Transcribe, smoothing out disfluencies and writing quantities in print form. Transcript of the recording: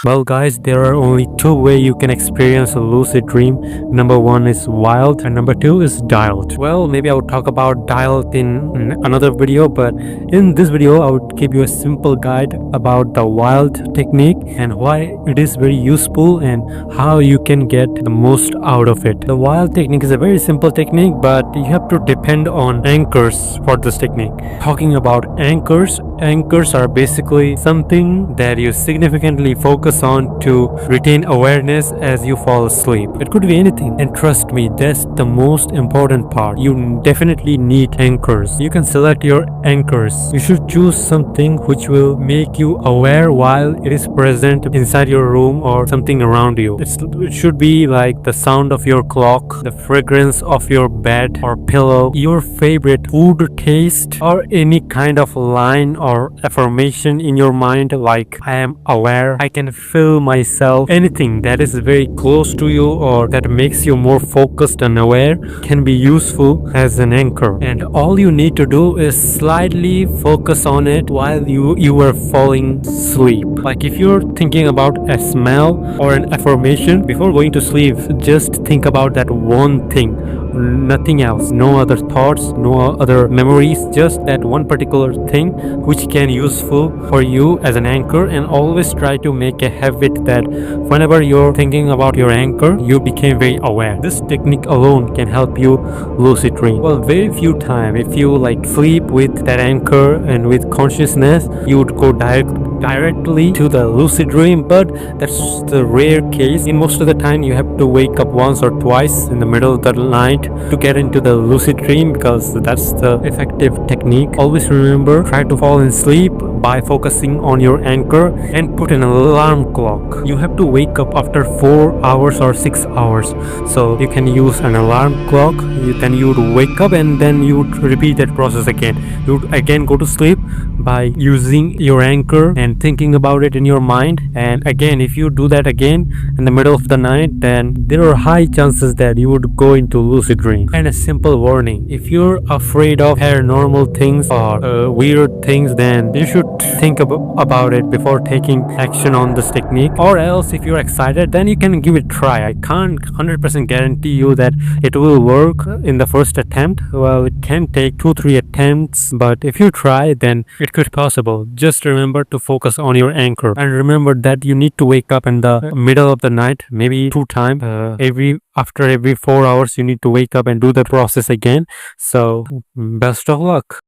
Well, guys, there are only two ways you can experience a lucid dream. Number one is wild, and number two is dialed. Well, maybe I would talk about dialed in another video, but in this video, I would give you a simple guide about the wild technique and why it is very useful and how you can get the most out of it. The wild technique is a very simple technique, but you have to depend on anchors for this technique. Talking about anchors are basically something that you significantly focus on to retain awareness as you fall asleep. It could be anything, and trust me, that's the most important part. You definitely need anchors. You can select your anchors. You should choose something which will make you aware while it is present inside your room or something around you. It should be like the sound of your clock, the fragrance of your bed or pillow, your favorite food taste, or any kind of line or affirmation in your mind like I am aware, I can feel myself. Anything that is very close to you or that makes you more focused and aware can be useful as an anchor. And all you need to do is slightly focus on it while you are falling asleep. Like if you're thinking about a smell or an affirmation before going to sleep, just think about that one thing, nothing else, no other thoughts, no other memories, just that one particular thing which can useful for you as an anchor. And always try to make a habit that whenever you're thinking about your anchor, you became very aware. This technique alone can help you lucid dream. Well, very few time if you like sleep with that anchor and with consciousness, you would go directly to the lucid dream, but that's the rare case. In most of the time you have to wake up once or twice in the middle of the night to get into the lucid dream, because that's the effective technique. Always remember, try to fall asleep by focusing on your anchor and put an alarm clock. You have to wake up after 4 hours or 6 hours, so you can use an alarm clock. Then you would wake up and then you would repeat that process again. You would again go to sleep by using your anchor and thinking about it in your mind. And again, if you do that again in the middle of the night, then there are high chances that you would go into lucid dream. And a simple warning, if you're afraid of paranormal things or weird things, then you should think about it before taking action on this technique. Or else if you're excited, then you can give it a try. I can't 100% guarantee you that it will work in the first attempt. Well, it can take 2-3 attempts, but if you try, then it could be possible. Just remember to focus on your anchor, and remember that you need to wake up in the middle of the night, maybe 2 times after every 4 hours. You need to wake up and do the process again. So best of luck.